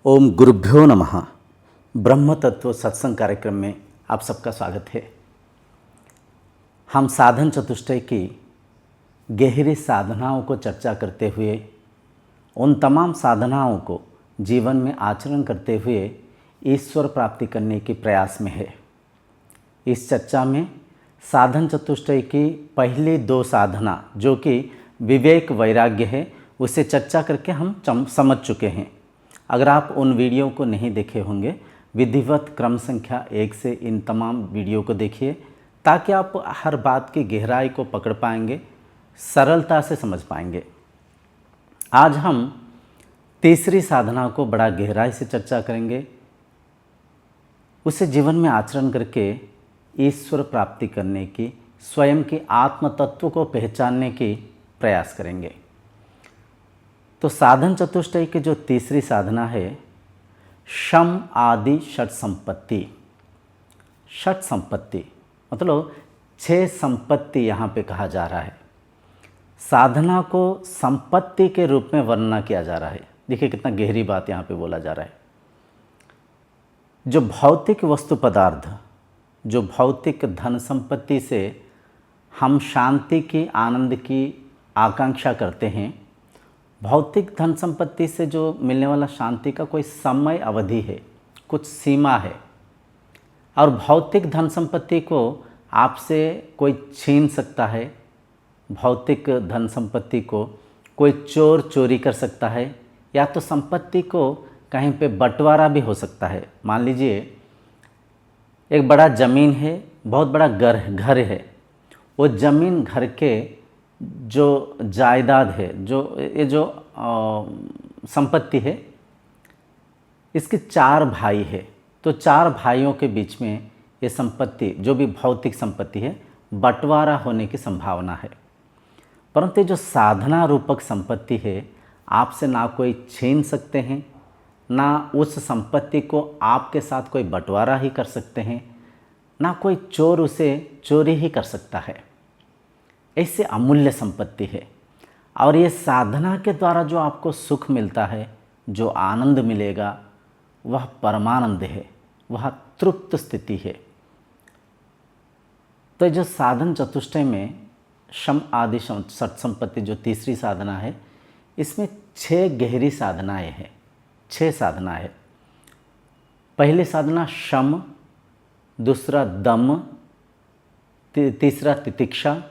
ओम गुरुभ्यो नमः। ब्रह्म तत्व सत्संग कार्यक्रम में आप सबका स्वागत है। हम साधन चतुष्टय की गहरी साधनाओं को चर्चा करते हुए उन तमाम साधनाओं को जीवन में आचरण करते हुए ईश्वर प्राप्ति करने के प्रयास में है। इस चर्चा में साधन चतुष्टय की पहली दो साधना जो कि विवेक वैराग्य है, उसे चर्चा करके हम समझ चुके हैं। अगर आप उन वीडियो को नहीं देखे होंगे, विधिवत क्रम संख्या 1 से इन तमाम वीडियो को देखिए ताकि आप हर बात की गहराई को पकड़ पाएंगे, सरलता से समझ पाएंगे। आज हम तीसरी साधना को बड़ा गहराई से चर्चा करेंगे, उसे जीवन में आचरण करके ईश्वर प्राप्ति करने की, स्वयं के आत्म तत्व को पहचानने की प्रयास करेंगे। तो साधन चतुष्टय की जो तीसरी साधना है, शम आदि षट संपत्ति। षट संपत्ति मतलब 6 संपत्ति यहाँ पे कहा जा रहा है। साधना को संपत्ति के रूप में वर्णना किया जा रहा है। देखिए कितना गहरी बात यहाँ पे बोला जा रहा है। जो भौतिक वस्तु पदार्थ, जो भौतिक धन संपत्ति से हम शांति की, आनंद की आकांक्षा करते हैं, भौतिक धन संपत्ति से जो मिलने वाला शांति का कोई समय अवधि है, कुछ सीमा है। और भौतिक धन संपत्ति को आपसे कोई छीन सकता है, भौतिक धन संपत्ति को कोई चोर चोरी कर सकता है, या तो संपत्ति को कहीं पे बंटवारा भी हो सकता है। मान लीजिए एक बड़ा ज़मीन है, बहुत बड़ा घर है, वो ज़मीन घर के जो जायदाद है, जो संपत्ति है, इसके 4 भाई है। तो 4 भाइयों के बीच में ये संपत्ति, जो भी भौतिक संपत्ति है, बंटवारा होने की संभावना है। परंतु जो साधना रूपक संपत्ति है, आपसे ना कोई छीन सकते हैं, ना उस संपत्ति को आपके साथ कोई बंटवारा ही कर सकते हैं, ना कोई चोर उसे चोरी ही कर सकता है। ऐसे अमूल्य संपत्ति है। और ये साधना के द्वारा जो आपको सुख मिलता है, जो आनंद मिलेगा, वह परमानंद है, वह तृप्त स्थिति है। तो जो साधन चतुष्टय में शम आदि षट संपत्ति जो तीसरी साधना है, इसमें 6 गहरी साधनाएं हैं। 6 साधनाएं हैं। पहली साधना शम, दूसरा दम, तीसरा तितिक्षा,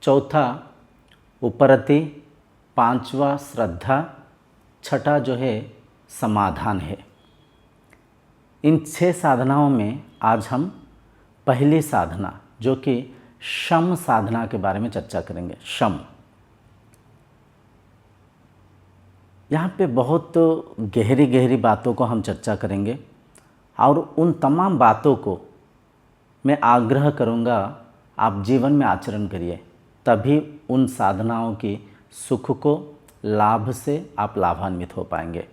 चौथा उपरति, 5वां श्रद्धा, छठा जो है समाधान है। इन 6 साधनाओं में आज हम पहली साधना जो कि शम साधना के बारे में चर्चा करेंगे। शम, यहाँ पे बहुत गहरी बातों को हम चर्चा करेंगे और उन तमाम बातों को मैं आग्रह करूँगा आप जीवन में आचरण करिए, तभी उन साधनाओं की सुख को, लाभ से आप लाभान्वित हो पाएंगे।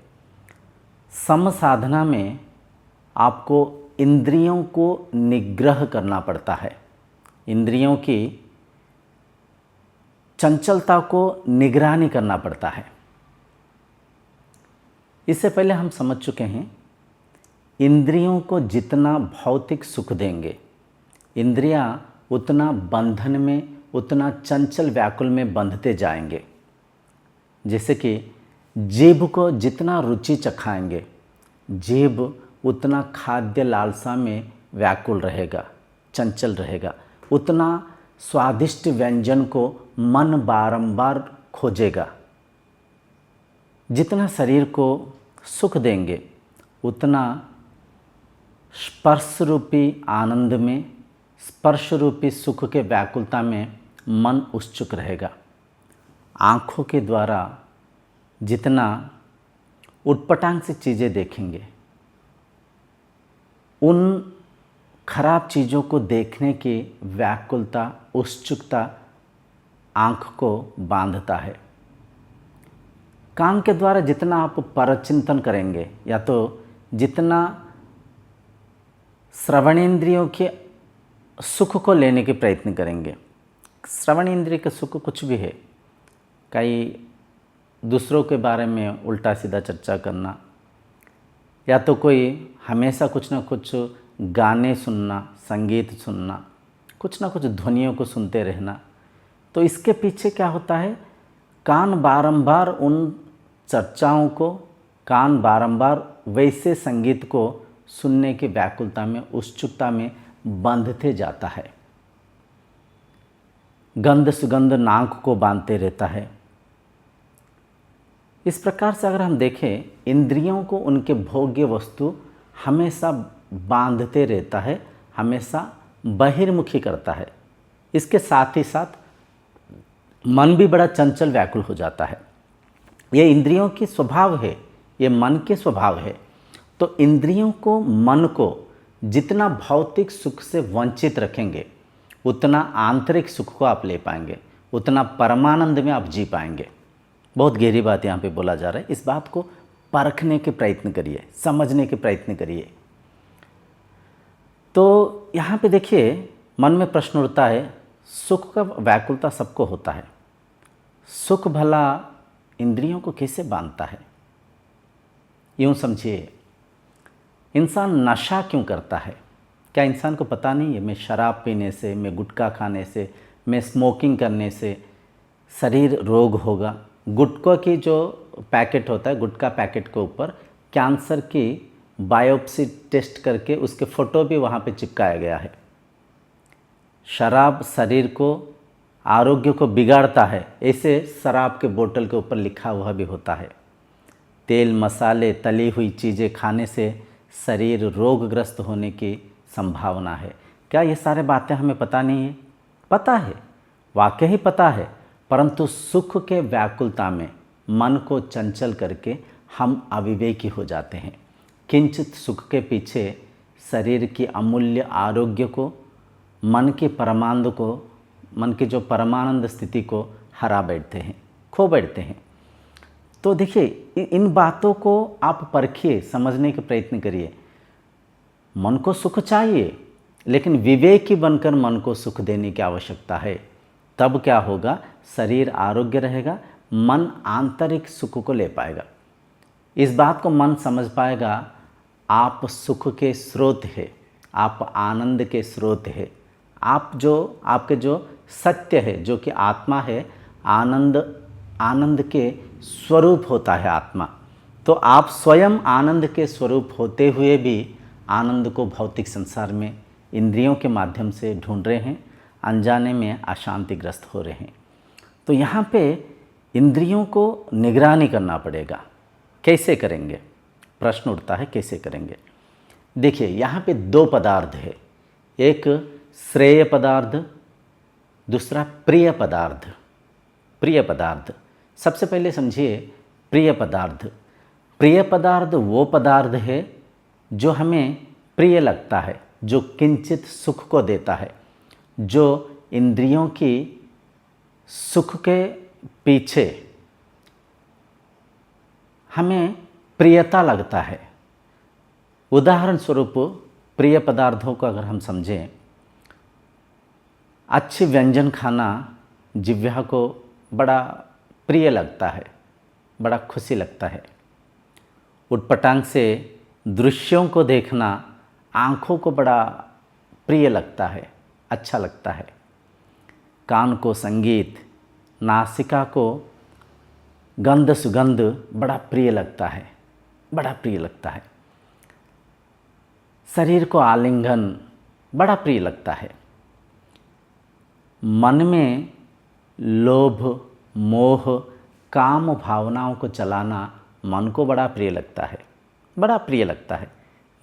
सम साधना में आपको इंद्रियों को निग्रह करना पड़ता है, इंद्रियों की चंचलता को निगरानी करना पड़ता है। इससे पहले हम समझ चुके हैं, इंद्रियों को जितना भौतिक सुख देंगे, इंद्रियां उतना बंधन में, उतना चंचल व्याकुल में बंधते जाएंगे। जैसे कि जीभ को जितना रुचि चखाएंगे, जीभ उतना खाद्य लालसा में व्याकुल रहेगा, चंचल रहेगा, उतना स्वादिष्ट व्यंजन को मन बारंबार खोजेगा। जितना शरीर को सुख देंगे, उतना स्पर्श रूपी आनंद में, स्पर्श रूपी सुख के व्याकुलता में मन उत्सुक रहेगा। आँखों के द्वारा जितना उटपटांग से चीज़ें देखेंगे, उन खराब चीज़ों को देखने की व्याकुलता, उत्सुकता आँख को बांधता है। कान के द्वारा जितना आप परचिंतन करेंगे, या तो जितना श्रवणेंद्रियों के सुख को लेने के प्रयत्न करेंगे, श्रवण इंद्रिय का सुख कुछ भी है, कई दूसरों के बारे में उल्टा सीधा चर्चा करना, या तो कोई हमेशा कुछ ना कुछ गाने सुनना, संगीत सुनना, कुछ ना कुछ ध्वनियों को सुनते रहना। तो इसके पीछे क्या होता है, कान बारंबार उन चर्चाओं को, कान बारंबार वैसे संगीत को सुनने की व्याकुलता में, उत्सुकता में बांधते जाता है। गंध सुगंध नाक को बांधते रहता है। इस प्रकार से अगर हम देखें, इंद्रियों को उनके भोग्य वस्तु हमेशा बांधते रहता है, हमेशा बहिर्मुखी करता है। इसके साथ ही साथ मन भी बड़ा चंचल व्याकुल हो जाता है। ये इंद्रियों की स्वभाव है, ये मन के स्वभाव है। तो इंद्रियों को, मन को जितना भौतिक सुख से वंचित रखेंगे, उतना आंतरिक सुख को आप ले पाएंगे, उतना परमानंद में आप जी पाएंगे। बहुत गहरी बात यहाँ पे बोला जा रहा है। इस बात को परखने के प्रयत्न करिए, समझने के प्रयत्न करिए। तो यहाँ पे देखिए, मन में प्रश्न उठता है, सुख का व्याकुलता सबको होता है, सुख भला इंद्रियों को कैसे बांधता है? यूँ समझिए, इंसान नशा क्यों करता है? क्या इंसान को पता नहीं है, मैं शराब पीने से, मैं गुटखा खाने से, मैं स्मोकिंग करने से शरीर रोग होगा? गुटखा की जो पैकेट होता है, गुटखा पैकेट के ऊपर कैंसर की बायोप्सी टेस्ट करके उसके फ़ोटो भी वहाँ पे चिपकाया गया है। शराब शरीर को, आरोग्य को बिगाड़ता है, ऐसे शराब के बोतल के ऊपर लिखा हुआ भी होता है। तेल मसाले, तली हुई चीज़ें खाने से शरीर रोगग्रस्त होने की संभावना है। क्या ये सारे बातें हमें पता नहीं है? पता है, वाकई ही पता है, परंतु सुख के व्याकुलता में मन को चंचल करके हम अविवेकी हो जाते हैं। किंचित सुख के पीछे शरीर की अमूल्य आरोग्य को, मन की परमानंद को, मन की जो परमानंद स्थिति को हरा बैठते हैं, खो बैठते हैं। तो देखिए, इन बातों को आप परखिए, समझने के प्रयत्न करिए। मन को सुख चाहिए, लेकिन विवेकी बनकर मन को सुख देने की आवश्यकता है। तब क्या होगा, शरीर आरोग्य रहेगा, मन आंतरिक सुख को ले पाएगा। इस बात को मन समझ पाएगा, आप सुख के स्रोत है, आप आनंद के स्रोत है, आप जो, आपके जो सत्य है, जो कि आत्मा है, आनंद के स्वरूप होता है आत्मा। तो आप स्वयं आनंद के स्वरूप होते हुए भी आनंद को भौतिक संसार में इंद्रियों के माध्यम से ढूंढ रहे हैं, अनजाने में अशांतिग्रस्त हो रहे हैं। तो यहाँ पे इंद्रियों को निगरानी करना पड़ेगा। कैसे करेंगे? प्रश्न उठता है, कैसे करेंगे? देखिए, यहाँ पे दो पदार्थ है, एक श्रेय पदार्थ, दूसरा प्रिय पदार्थ। प्रिय पदार्थ सबसे पहले समझिए। प्रिय पदार्थ, प्रिय पदार्थ वो पदार्थ है जो हमें प्रिय लगता है, जो किंचित सुख को देता है, जो इंद्रियों की सुख के पीछे हमें प्रियता लगता है। उदाहरण स्वरूप प्रिय पदार्थों को अगर हम समझें, अच्छी व्यंजन खाना जिह्वा को बड़ा प्रिय लगता है, बड़ा खुशी लगता है। उटपटांग से दृश्यों को देखना आँखों को बड़ा प्रिय लगता है, अच्छा लगता है। कान को संगीत, नासिका को गंध सुगंध बड़ा प्रिय लगता है, बड़ा प्रिय लगता है। शरीर को आलिंगन बड़ा प्रिय लगता है। मन में लोभ, मोह, काम भावनाओं को चलाना मन को बड़ा प्रिय लगता है, बड़ा प्रिय लगता है।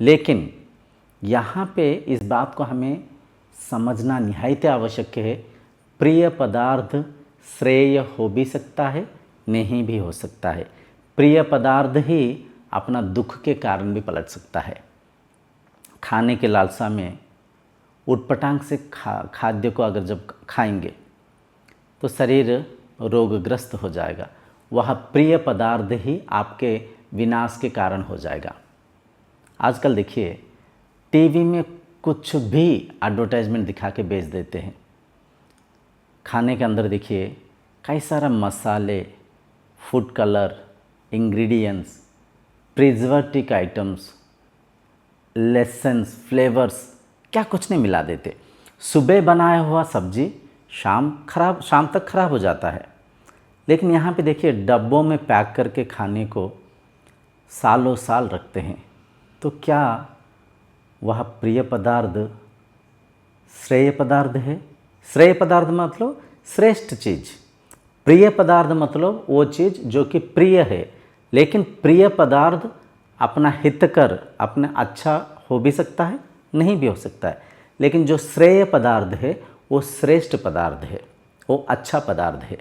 लेकिन यहाँ पे इस बात को हमें समझना निहायत आवश्यक है। प्रिय पदार्थ श्रेय हो भी सकता है, नहीं भी हो सकता है। प्रिय पदार्थ ही अपना दुख के कारण भी पलट सकता है। खाने के लालसा में उटपटांग से खाद्य को अगर जब खाएंगे तो शरीर रोगग्रस्त हो जाएगा। वह प्रिय पदार्थ ही आपके विनाश के कारण हो जाएगा। आजकल देखिए, टीवी में कुछ भी एडवर्टाइजमेंट दिखा के बेच देते हैं। खाने के अंदर देखिए कई सारा मसाले, food colour, ingredients, preservative items, lessons, flavours, क्या कुछ नहीं मिला देते। सुबह बनाया हुआ सब्जी शाम तक खराब हो जाता है। लेकिन यहाँ पे देखिए डब्बों में पैक करके खाने को सालों साल रखते हैं। तो क्या वह प्रिय पदार्थ श्रेय पदार्थ है? श्रेय पदार्थ मतलब श्रेष्ठ चीज़, प्रिय पदार्थ मतलब वो चीज़ जो कि प्रिय है। लेकिन प्रिय पदार्थ अपना हितकर अपने अच्छा हो भी सकता है, नहीं भी हो सकता है। लेकिन जो श्रेय पदार्थ है वो श्रेष्ठ पदार्थ है, वो अच्छा पदार्थ है।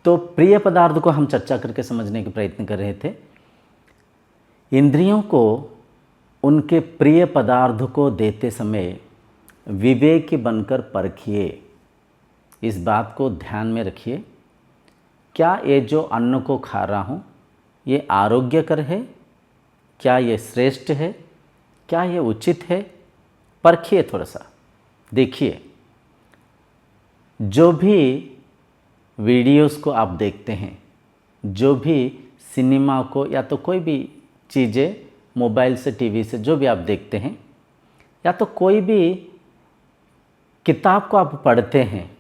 तो प्रिय पदार्थ को हम चर्चा करके समझने के प्रयत्न कर रहे थे। इंद्रियों को उनके प्रिय पदार्थ को देते समय विवेकी बनकर परखिए। इस बात को ध्यान में रखिए, क्या ये जो अन्न को खा रहा हूँ ये आरोग्यकर है? क्या ये श्रेष्ठ है? क्या ये उचित है? परखिए, थोड़ा सा देखिए। जो भी वीडियोस को आप देखते हैं, जो भी सिनेमा को या तो कोई भी चीज़ें मोबाइल से, टीवी से जो भी आप देखते हैं, या तो कोई भी किताब को आप पढ़ते हैं,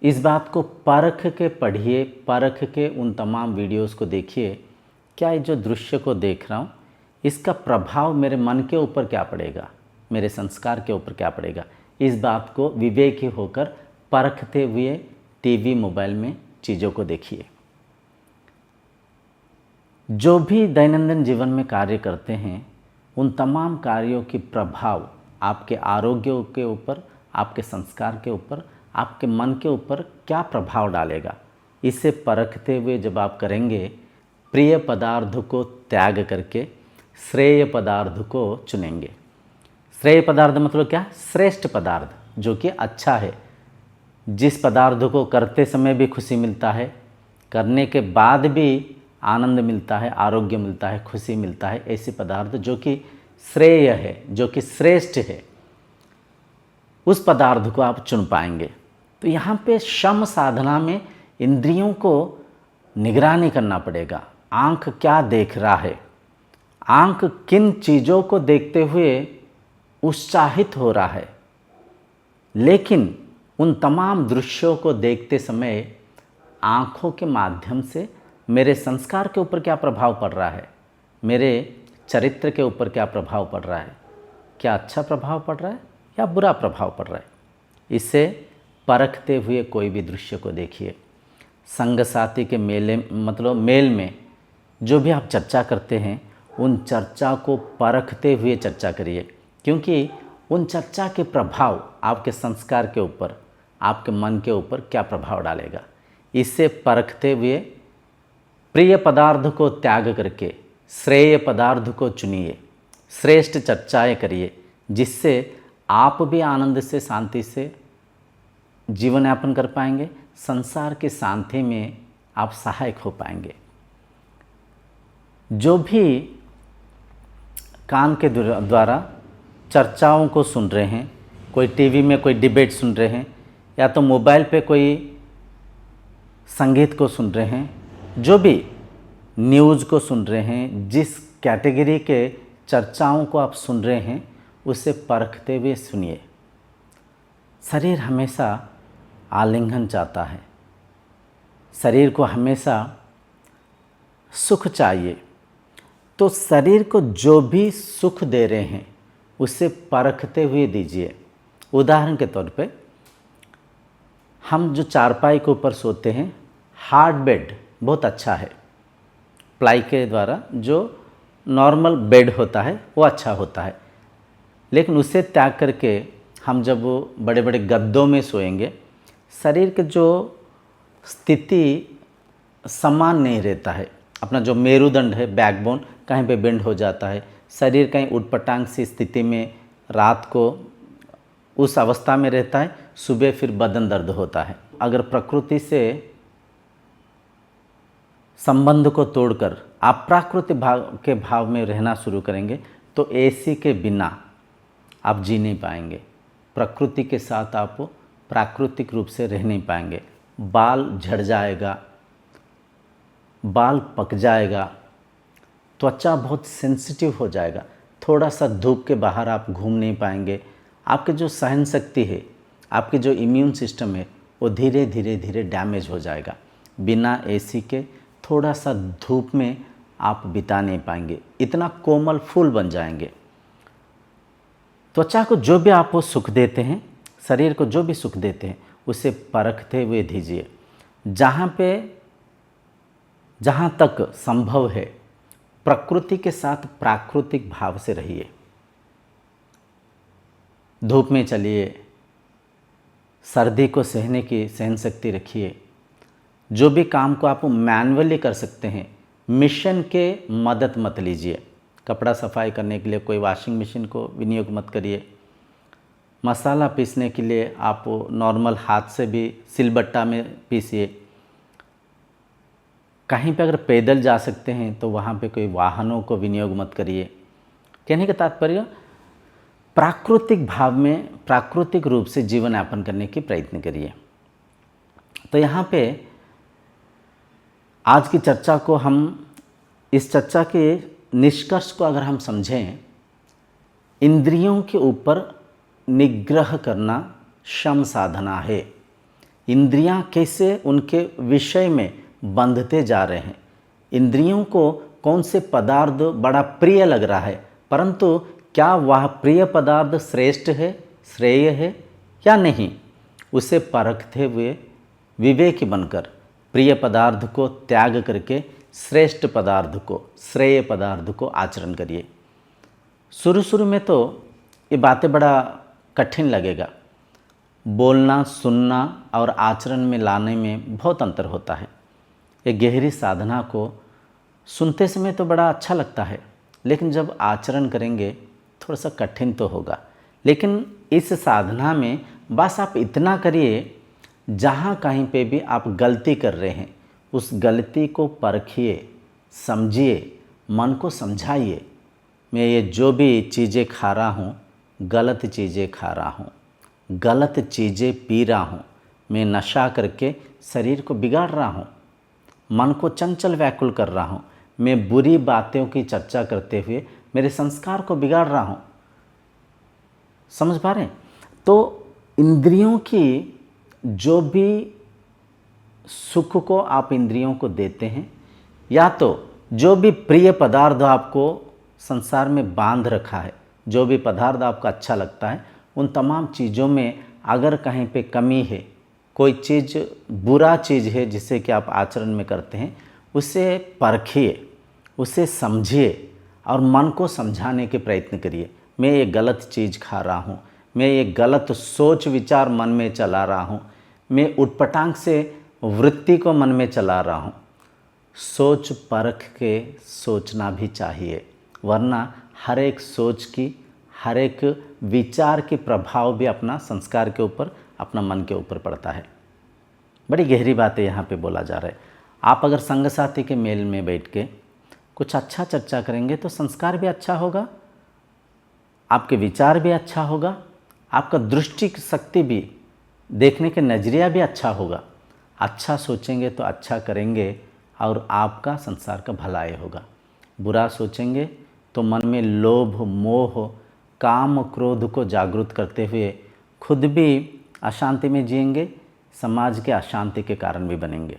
इस बात को परख के पढ़िए, परख के उन तमाम वीडियोस को देखिए। क्या ये जो दृश्य को देख रहा हूँ इसका प्रभाव मेरे मन के ऊपर क्या पड़ेगा, मेरे संस्कार के ऊपर क्या पड़ेगा? इस बात को विवेकी होकर परखते हुए टीवी, मोबाइल में चीज़ों को देखिए। जो भी दैनंदिन जीवन में कार्य करते हैं उन तमाम कार्यों की प्रभाव आपके आरोग्य के ऊपर, आपके संस्कार के ऊपर, आपके मन के ऊपर क्या प्रभाव डालेगा, इसे परखते हुए जब आप करेंगे, प्रिय पदार्थ को त्याग करके श्रेय पदार्थ को चुनेंगे। श्रेय पदार्थ मतलब क्या? श्रेष्ठ पदार्थ, जो कि अच्छा है, जिस पदार्थ को करते समय भी खुशी मिलता है, करने के बाद भी आनंद मिलता है, आरोग्य मिलता है, खुशी मिलता है, ऐसे पदार्थ जो कि श्रेय है, जो कि श्रेष्ठ है, उस पदार्थ को आप चुन पाएंगे। तो यहाँ पे शम साधना में इंद्रियों को निगरानी करना पड़ेगा। आँख क्या देख रहा है, आँख किन चीज़ों को देखते हुए उत्साहित हो रहा है। लेकिन उन तमाम दृश्यों को देखते समय आँखों के माध्यम से मेरे संस्कार के ऊपर क्या प्रभाव पड़ रहा है, मेरे चरित्र के ऊपर क्या प्रभाव पड़ रहा है, क्या अच्छा प्रभाव पड़ रहा है या बुरा प्रभाव पड़ रहा है, इसे परखते हुए कोई भी दृश्य को देखिए। संग साथी के मेले मतलब मेल में जो भी आप चर्चा करते हैं उन चर्चा को परखते हुए चर्चा करिए, क्योंकि उन चर्चा के प्रभाव आपके संस्कार के ऊपर, आपके मन के ऊपर क्या प्रभाव डालेगा। इससे परखते हुए प्रिय पदार्थ को त्याग करके श्रेय पदार्थ को चुनिए, श्रेष्ठ चर्चाएं करिए, जिससे आप भी आनंद से, शांति से जीवन यापन कर पाएंगे, संसार की शांति में आप सहायक हो पाएंगे। जो भी कान के द्वारा चर्चाओं को सुन रहे हैं, कोई टीवी में कोई डिबेट सुन रहे हैं, या तो मोबाइल पे कोई संगीत को सुन रहे हैं, जो भी न्यूज़ को सुन रहे हैं, जिस कैटेगरी के चर्चाओं को आप सुन रहे हैं उसे परखते हुए सुनिए। शरीर हमेशा आलिंगन चाहता है, शरीर को हमेशा सुख चाहिए। तो शरीर को जो भी सुख दे रहे हैं उसे परखते हुए दीजिए। उदाहरण के तौर पे हम जो चारपाई के ऊपर सोते हैं, हार्ड बेड बहुत अच्छा है, प्लाई के द्वारा जो नॉर्मल बेड होता है वो अच्छा होता है। लेकिन उसे त्याग करके हम जब बड़े बड़े गद्दों में सोएंगे, शरीर के जो स्थिति समान नहीं रहता है, अपना जो मेरुदंड है, बैकबोन कहीं पे बेंड हो जाता है, शरीर कहीं उटपटांग सी स्थिति में रात को उस अवस्था में रहता है, सुबह फिर बदन दर्द होता है। अगर प्रकृति से संबंध को तोड़कर आप प्राकृतिक भाव के भाव में रहना शुरू करेंगे तो एसी के बिना आप जी नहीं पाएंगे, प्रकृति के साथ आप प्राकृतिक रूप से रह नहीं पाएंगे। बाल झड़ जाएगा, बाल पक जाएगा, त्वचा बहुत सेंसिटिव हो जाएगा। थोड़ा सा धूप के बाहर आप घूम नहीं पाएंगे। आपके जो सहन शक्ति है, आपके जो इम्यून सिस्टम है, वो धीरे धीरे धीरे डैमेज हो जाएगा। बिना एसी के थोड़ा सा धूप में आप बिता नहीं पाएंगे, इतना कोमल फूल बन जाएंगे। त्वचा को जो भी आप वो सुख देते हैं, शरीर को जो भी सुख देते हैं, उसे परखते हुए दीजिए। जहाँ तक संभव है प्रकृति के साथ प्राकृतिक भाव से रहिए। धूप में चलिए, सर्दी को सहने की सहन शक्ति रखिए। जो भी काम को आप मैनुअली कर सकते हैं, मिशन के मदद मत लीजिए। कपड़ा सफाई करने के लिए कोई वॉशिंग मशीन को विनियोग मत करिए। मसाला पीसने के लिए आप नॉर्मल हाथ से भी सिलबट्टा में पीसिए। कहीं पे अगर पैदल जा सकते हैं तो वहाँ पे कोई वाहनों को विनियोग मत करिए। कहने का तात्पर्य, प्राकृतिक भाव में प्राकृतिक रूप से जीवन यापन करने की प्रयत्न करिए। तो यहाँ पे आज की चर्चा को इस चर्चा के निष्कर्ष को अगर हम समझें, इंद्रियों के ऊपर निग्रह करना शम साधना है। इंद्रियां कैसे उनके विषय में बंधते जा रहे हैं। इंद्रियों को कौन से पदार्थ बड़ा प्रिय लग रहा है, परंतु क्या वह प्रिय पदार्थ श्रेष्ठ है, श्रेय है या नहीं, उसे परखते हुए विवेकी बनकर प्रिय पदार्थ को त्याग करके श्रेष्ठ पदार्थ को, श्रेय पदार्थ को आचरण करिए। शुरू में तो ये बातें बड़ा कठिन लगेगा। बोलना, सुनना और आचरण में लाने में बहुत अंतर होता है। ये गहरी साधना को सुनते समय तो बड़ा अच्छा लगता है, लेकिन जब आचरण करेंगे थोड़ा सा कठिन तो होगा। लेकिन इस साधना में बस आप इतना करिए, जहाँ कहीं पे भी आप गलती कर रहे हैं, उस गलती को परखिए, समझिए, मन को समझाइए। मैं ये जो भी चीज़ें खा रहा हूँ, गलत चीज़ें खा रहा हूँ, गलत चीज़ें पी रहा हूँ, मैं नशा करके शरीर को बिगाड़ रहा हूँ, मन को चंचल व्याकुल कर रहा हूँ, मैं बुरी बातों की चर्चा करते हुए मेरे संस्कार को बिगाड़ रहा हूँ। समझ पा रहे हैं? तो इंद्रियों की जो भी सुख को आप इंद्रियों को देते हैं, या तो जो भी प्रिय पदार्थ आपको संसार में बांध रखा है, जो भी पदार्थ आपको अच्छा लगता है, उन तमाम चीज़ों में अगर कहीं पे कमी है, कोई चीज़ बुरा चीज़ है जिसे कि आप आचरण में करते हैं, उसे परखिए, उसे समझिए और मन को समझाने के प्रयत्न करिए। मैं ये गलत चीज़ खा रहा हूँ, मैं ये गलत सोच विचार मन में चला रहा हूँ, मैं उटपटांग से वृत्ति को मन में चला रहा हूँ। सोच परख के सोचना भी चाहिए, वरना हर एक सोच की, हर एक विचार के प्रभाव भी अपना संस्कार के ऊपर, अपना मन के ऊपर पड़ता है। बड़ी गहरी बातें यहाँ पे बोला जा रहा है। आप अगर संग साथी के मेल में बैठ के कुछ अच्छा चर्चा करेंगे तो संस्कार भी अच्छा होगा, आपके विचार भी अच्छा होगा, आपका दृष्टि शक्ति भी, देखने के नज़रिया भी अच्छा होगा। अच्छा सोचेंगे तो अच्छा करेंगे और आपका संसार का भलाई होगा। बुरा सोचेंगे तो मन में लोभ, मोह, काम, क्रोध को जागृत करते हुए खुद भी अशांति में जिएंगे, समाज के अशांति के कारण भी बनेंगे।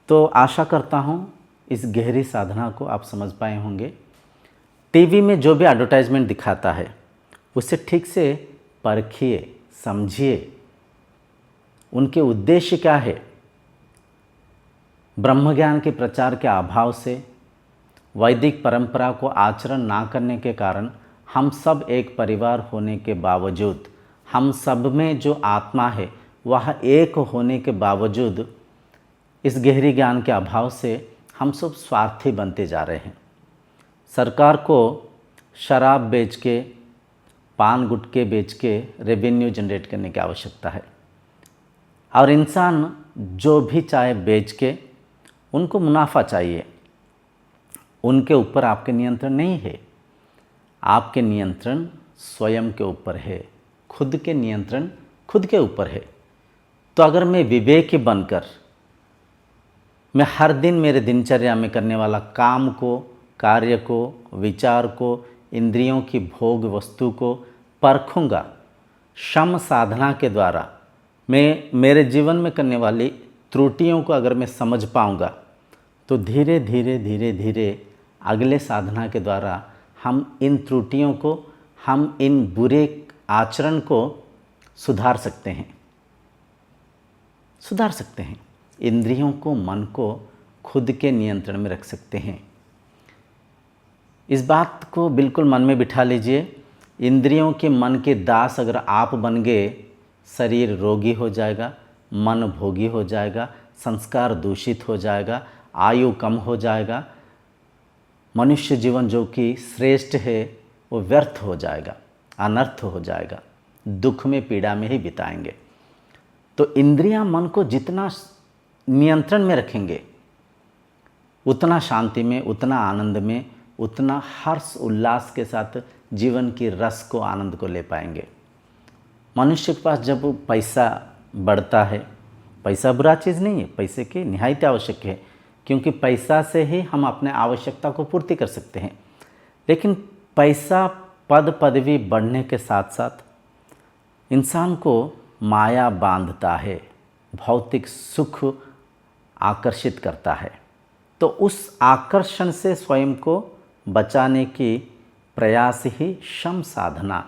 तो आशा करता हूँ इस गहरी साधना को आप समझ पाए होंगे। टीवी में जो भी एडवर्टाइजमेंट दिखाता है उसे ठीक से परखिए, समझिए, उनके उद्देश्य क्या है। ब्रह्म ज्ञान के प्रचार के अभाव से, वैदिक परंपरा को आचरण ना करने के कारण, हम सब एक परिवार होने के बावजूद, हम सब में जो आत्मा है वह एक होने के बावजूद, इस गहरी ज्ञान के अभाव से हम सब स्वार्थी बनते जा रहे हैं। सरकार को शराब बेच के, पान गुटके बेच के रेवेन्यू जनरेट करने की आवश्यकता है, और इंसान जो भी चाहे बेच के उनको मुनाफा चाहिए। उनके ऊपर आपके नियंत्रण नहीं है, आपके नियंत्रण स्वयं के ऊपर है, खुद के नियंत्रण खुद के ऊपर है। तो अगर मैं विवेकी बनकर, मैं हर दिन मेरे दिनचर्या में करने वाला काम को, कार्य को, विचार को इंद्रियों की भोग वस्तु को परखूँगा, शम साधना के द्वारा मैं मेरे जीवन में करने वाली त्रुटियों को अगर मैं समझ पाऊँगा तो धीरे धीरे धीरे धीरे अगले साधना के द्वारा हम इन त्रुटियों को, हम इन बुरे आचरण को सुधार सकते हैं, सुधार सकते हैं। इंद्रियों को, मन को खुद के नियंत्रण में रख सकते हैं। इस बात को बिल्कुल मन में बिठा लीजिए। इंद्रियों के, मन के दास अगर आप बन गए, शरीर रोगी हो जाएगा, मन भोगी हो जाएगा, संस्कार दूषित हो जाएगा, आयु कम हो जाएगा, मनुष्य जीवन जो कि श्रेष्ठ है वो व्यर्थ हो जाएगा, अनर्थ हो जाएगा, दुख में, पीड़ा में ही बिताएंगे। तो इंद्रियां, मन को जितना नियंत्रण में रखेंगे उतना शांति में, उतना आनंद में, उतना हर्ष उल्लास के साथ जीवन की रस को, आनंद को ले पाएंगे। मनुष्य के पास जब पैसा बढ़ता है, पैसा बुरा चीज़ नहीं है, पैसे की निहायत आवश्यक है, क्योंकि पैसा से ही हम अपने आवश्यकता को पूर्ति कर सकते हैं। लेकिन पैसा, पद पदवी बढ़ने के साथ साथ इंसान को माया बांधता है, भौतिक सुख आकर्षित करता है। तो उस आकर्षण से स्वयं को बचाने की प्रयास ही शम साधना,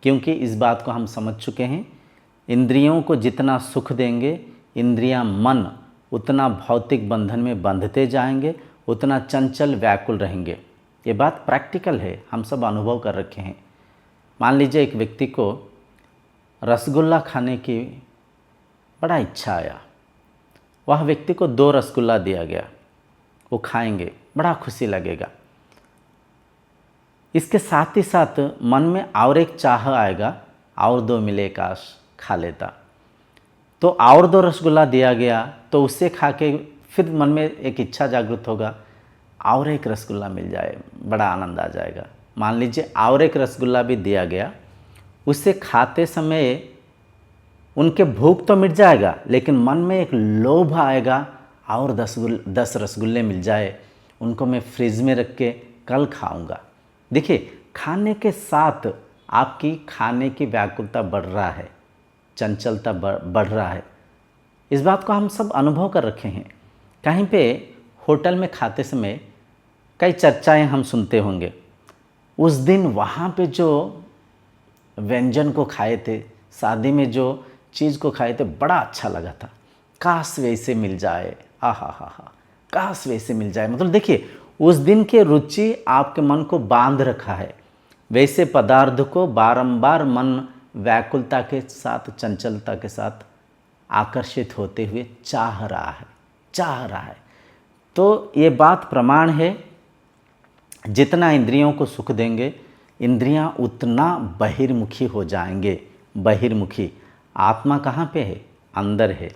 क्योंकि इस बात को हम समझ चुके हैं, इंद्रियों को जितना सुख देंगे, इंद्रियां, मन उतना भौतिक बंधन में बंधते जाएंगे, उतना चंचल व्याकुल रहेंगे। ये बात प्रैक्टिकल है, हम सब अनुभव कर रखे हैं। मान लीजिए एक व्यक्ति को रसगुल्ला खाने की बड़ा इच्छा आया, वह व्यक्ति को 2 रसगुल्ला दिया गया, वो खाएंगे, बड़ा खुशी लगेगा। इसके साथ ही साथ मन में और एक चाह आएगा, और 2 मिले काश खा लेता। तो और 2 रसगुल्ला दिया गया तो उससे खा के फिर मन में एक इच्छा जागृत होगा, और एक रसगुल्ला मिल जाए, बड़ा आनंद आ जाएगा। मान लीजिए और एक रसगुल्ला भी दिया गया, उससे खाते समय उनके भूख तो मिट जाएगा, लेकिन मन में एक लोभ आएगा, और 10 रसगुल्ले मिल जाए, उनको मैं फ्रिज में रख के कल खाऊंगा। देखिए, खाने के साथ आपकी खाने की व्याकुलता बढ़ रहा है, चंचलता बढ़ रहा है। इस बात को हम सब अनुभव कर रखे हैं। कहीं पे होटल में खाते समय कई चर्चाएं हम सुनते होंगे, उस दिन वहाँ पे जो व्यंजन को खाए थे, शादी में जो चीज़ को खाए थे, बड़ा अच्छा लगा था, काश वैसे मिल जाए, आहा, काश वैसे मिल जाए। मतलब देखिए, उस दिन की रुचि आपके मन को बांध रखा है, वैसे पदार्थ को बारंबार मन व्याकुलता के साथ, चंचलता के साथ आकर्षित होते हुए चाह रहा है। तो ये बात प्रमाण है, जितना इंद्रियों को सुख देंगे, इंद्रियां उतना बहिर्मुखी हो जाएंगे। बहिर्मुखी, आत्मा कहाँ पे है? अंदर है,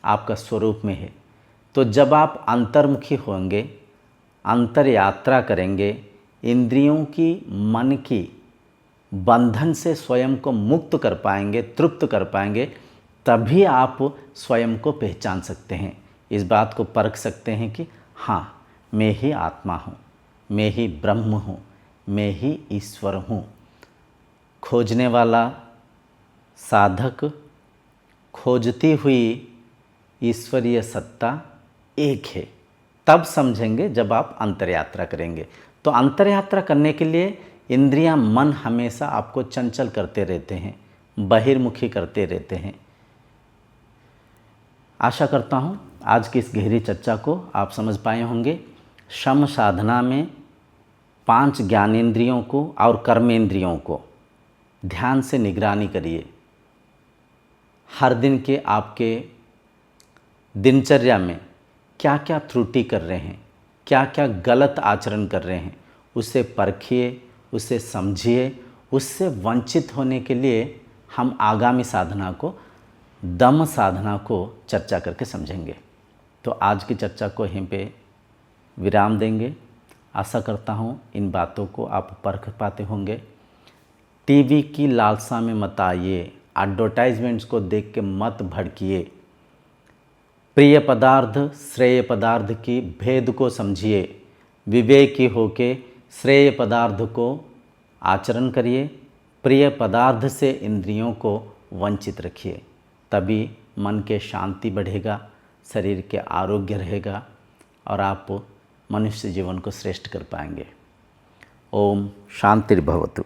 आपका स्वरूप में है। तो जब आप अंतर्मुखी होंगे, अंतर यात्रा करेंगे, इंद्रियों की, मन की बंधन से स्वयं को मुक्त कर पाएंगे, तृप्त कर पाएंगे, तभी आप स्वयं को पहचान सकते हैं। इस बात को परख सकते हैं कि हाँ, मैं ही आत्मा हूँ, मैं ही ब्रह्म हूँ, मैं ही ईश्वर हूँ। खोजने वाला साधक, खोजती हुई ईश्वरीय सत्ता एक है। तब समझेंगे जब आप अंतरयात्रा करेंगे। तो अंतरयात्रा करने के लिए इंद्रियां, मन हमेशा आपको चंचल करते रहते हैं, बहिर्मुखी करते रहते हैं। आशा करता हूँ आज की इस गहरी चर्चा को आप समझ पाए होंगे। शम साधना में 5 ज्ञानेंद्रियों को और कर्मेंद्रियों को ध्यान से निगरानी करिए। हर दिन के आपके दिनचर्या में क्या क्या त्रुटि कर रहे हैं, क्या क्या गलत आचरण कर रहे हैं, उसे परखिए, उसे समझिए। उससे वंचित होने के लिए हम आगामी साधना को, दम साधना को चर्चा करके समझेंगे। तो आज की चर्चा को यहीं पे विराम देंगे। आशा करता हूँ इन बातों को आप परख पाते होंगे। टीवी की लालसा में मत आइए, एडवर्टाइजमेंट्स को देख के मत भड़किए। प्रिय पदार्थ, श्रेय पदार्थ की भेद को समझिए। विवेकी होके श्रेय पदार्थ को आचरण करिए, प्रिय पदार्थ से इंद्रियों को वंचित रखिए, तभी मन के शांति बढ़ेगा, शरीर के आरोग्य रहेगा और आप मनुष्य जीवन को श्रेष्ठ कर पाएंगे। ओम शांतिर्भवतु।